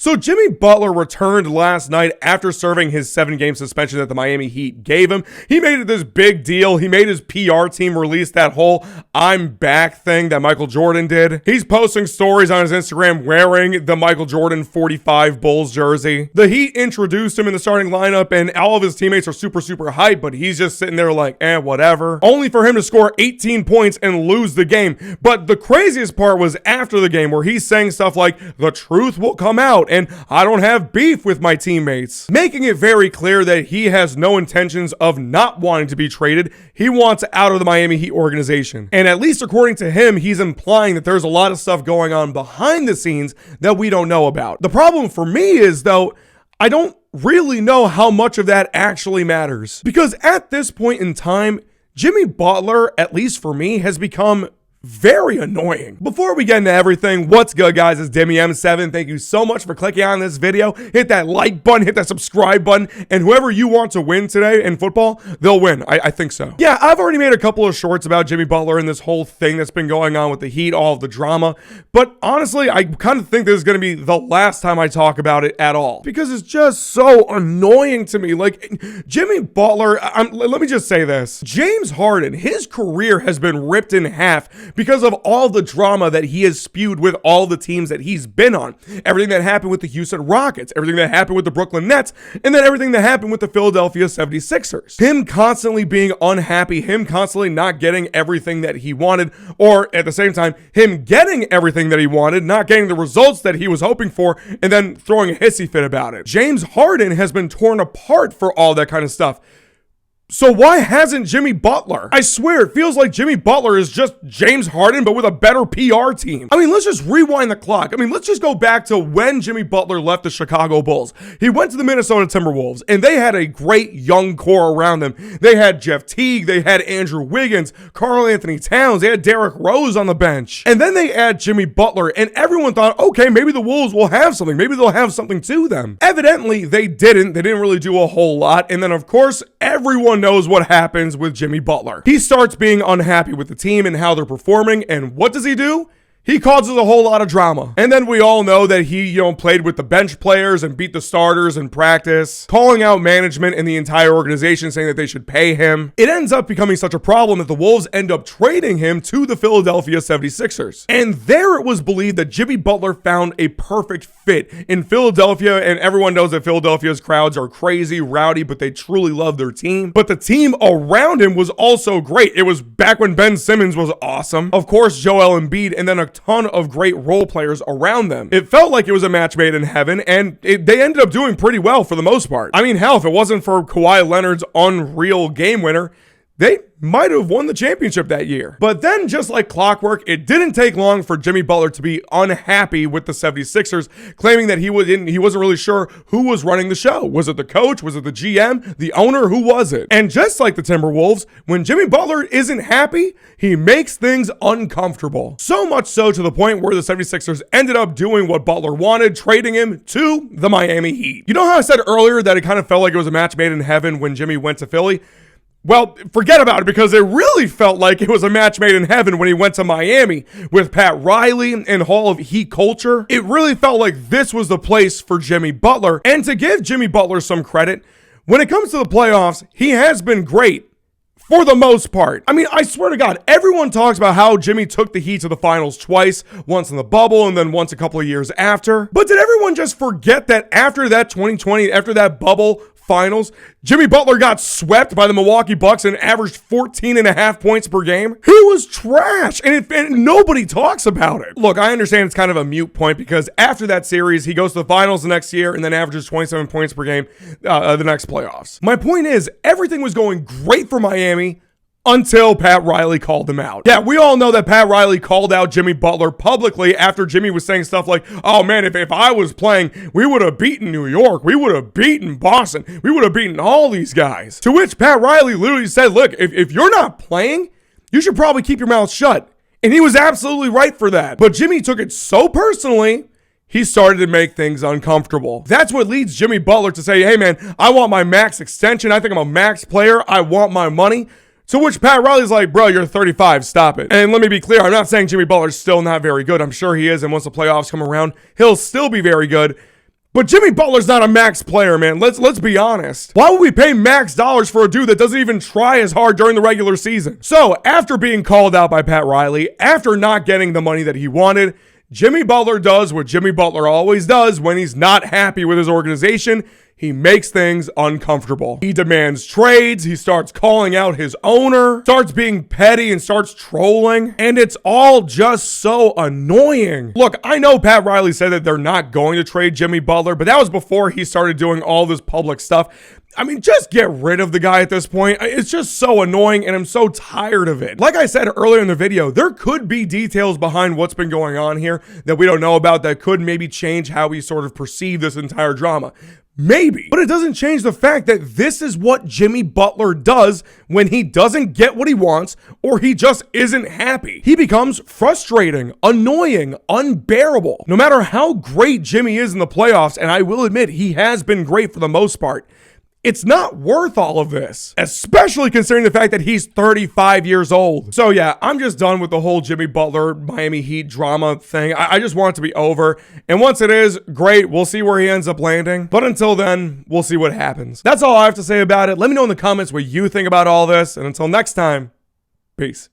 So Jimmy Butler returned last night after serving his 7-game suspension that the Miami Heat gave him. He made it this big deal. He made his PR team release that whole "I'm back" thing that Michael Jordan did. He's posting stories on his Instagram wearing the Michael Jordan 45 Bulls jersey. The Heat introduced him in the starting lineup and all of his teammates are super hyped, but he's just sitting there like, whatever. Only for him to score 18 points and lose the game. But the craziest part was after the game where he's saying stuff like, "The truth will come out," and "I don't have beef with my teammates," making it very clear that he has no intentions of not wanting to be traded. He wants out of the Miami Heat organization. And at least according to him, he's implying that there's a lot of stuff going on behind the scenes that we don't know about. The problem for me is, though, I don't really know how much of that actually matters. Because at this point in time, Jimmy Butler, at least for me, has become very annoying. Before we get into everything, what's good, guys? It's Demi M7. Thank you so much for clicking on this video. Hit that like button, hit that subscribe button, and whoever you want to win today in football, they'll win. I think so. Yeah, I've already made a couple of shorts about Jimmy Butler and this whole thing that's been going on with the Heat, all of the drama, but honestly, I kind of think this is going to be the last time I talk about it at all, because it's just so annoying to me. Like, Jimmy Butler, let me just say this. James Harden, his career has been ripped in half because of all the drama that he has spewed with all the teams that he's been on. Everything that happened with the Houston Rockets, everything that happened with the Brooklyn Nets, and then everything that happened with the Philadelphia 76ers. Him constantly being unhappy, him constantly not getting everything that he wanted, or at the same time, him getting everything that he wanted, not getting the results that he was hoping for, and then throwing a hissy fit about it. James Harden has been torn apart for all that kind of stuff. So why hasn't Jimmy Butler? I swear, it feels like Jimmy Butler is just James Harden, but with a better PR team. I mean, let's just rewind the clock. I mean, let's just go back to when Jimmy Butler left the Chicago Bulls. He went to the Minnesota Timberwolves, and they had a great young core around them. They had Jeff Teague, they had Andrew Wiggins, Karl Anthony Towns, they had Derrick Rose on the bench. And then they add Jimmy Butler, and everyone thought, okay, maybe the Wolves will have something. Maybe they'll have something to them. Evidently, they didn't. They didn't really do a whole lot. And then, of course, everyone knows what happens with Jimmy Butler. He starts being unhappy with the team and how they're performing, and what does he do? He causes a whole lot of drama. And then we all know that he, played with the bench players and beat the starters in practice, calling out management and the entire organization, saying that they should pay him. It ends up becoming such a problem that the Wolves end up trading him to the Philadelphia 76ers. And there it was believed that Jimmy Butler found a perfect fit in Philadelphia, and everyone knows that Philadelphia's crowds are crazy, rowdy, but they truly love their team. But the team around him was also great. It was back when Ben Simmons was awesome. Of course, Joel Embiid, and then a ton of great role players around them. It felt like it was a match made in heaven, and they ended up doing pretty well for the most part. I mean, hell, if it wasn't for Kawhi Leonard's unreal game winner, they might have won the championship that year. But then, just like clockwork, it didn't take long for Jimmy Butler to be unhappy with the 76ers, claiming that he wasn't really sure who was running the show. Was it the coach? Was it the GM? The owner? Who was it? And just like the Timberwolves, when Jimmy Butler isn't happy, he makes things uncomfortable. So much so to the point where the 76ers ended up doing what Butler wanted, trading him to the Miami Heat. You know how I said earlier that it kind of felt like it was a match made in heaven when Jimmy went to Philly? Well, forget about it, because it really felt like it was a match made in heaven when he went to Miami with Pat Riley and Hall of Heat culture. It really felt like this was the place for Jimmy Butler. And to give Jimmy Butler some credit, when it comes to the playoffs, he has been great for the most part. I mean, I swear to God, everyone talks about how Jimmy took the Heat to the finals twice, once in the bubble and then once a couple of years after. But did everyone just forget that after that 2020, after that bubble finals, Jimmy Butler got swept by the Milwaukee Bucks and averaged 14.5 points per game? He was trash, and nobody talks about it. Look, I understand it's kind of a moot point, because after that series, he goes to the finals the next year and then averages 27 points per game the next playoffs. My point is, everything was going great for Miami until Pat Riley called him out. Yeah, we all know that Pat Riley called out Jimmy Butler publicly after Jimmy was saying stuff like, oh man, if I was playing, we would have beaten New York. We would have beaten Boston. We would have beaten all these guys. To which Pat Riley literally said, look, if you're not playing, you should probably keep your mouth shut. And he was absolutely right for that. But Jimmy took it so personally, he started to make things uncomfortable. That's what leads Jimmy Butler to say, hey man, I want my max extension. I think I'm a max player. I want my money. To which Pat Riley's like, bro, you're 35, stop it. And let me be clear, I'm not saying Jimmy Butler's still not very good. I'm sure he is, and once the playoffs come around, he'll still be very good. But Jimmy Butler's not a max player, man. Let's be honest. Why would we pay max dollars for a dude that doesn't even try as hard during the regular season? So, after being called out by Pat Riley, after not getting the money that he wanted, Jimmy Butler does what Jimmy Butler always does when he's not happy with his organization. He makes things uncomfortable. He demands trades. He starts calling out his owner, starts being petty and starts trolling. And it's all just so annoying. Look, I know Pat Riley said that they're not going to trade Jimmy Butler, but that was before he started doing all this public stuff. I mean, just get rid of the guy at this point. It's just so annoying, and I'm so tired of it. Like I said earlier in the video, there could be details behind what's been going on here that we don't know about that could maybe change how we sort of perceive this entire drama. Maybe. But it doesn't change the fact that this is what Jimmy Butler does when he doesn't get what he wants or he just isn't happy. He becomes frustrating, annoying, unbearable. No matter how great Jimmy is in the playoffs, and I will admit he has been great for the most part, it's not worth all of this, especially considering the fact that he's 35 years old. So yeah, I'm just done with the whole Jimmy Butler, Miami Heat drama thing. I just want it to be over. And once it is, great. We'll see where he ends up landing. But until then, we'll see what happens. That's all I have to say about it. Let me know in the comments what you think about all this. And until next time, peace.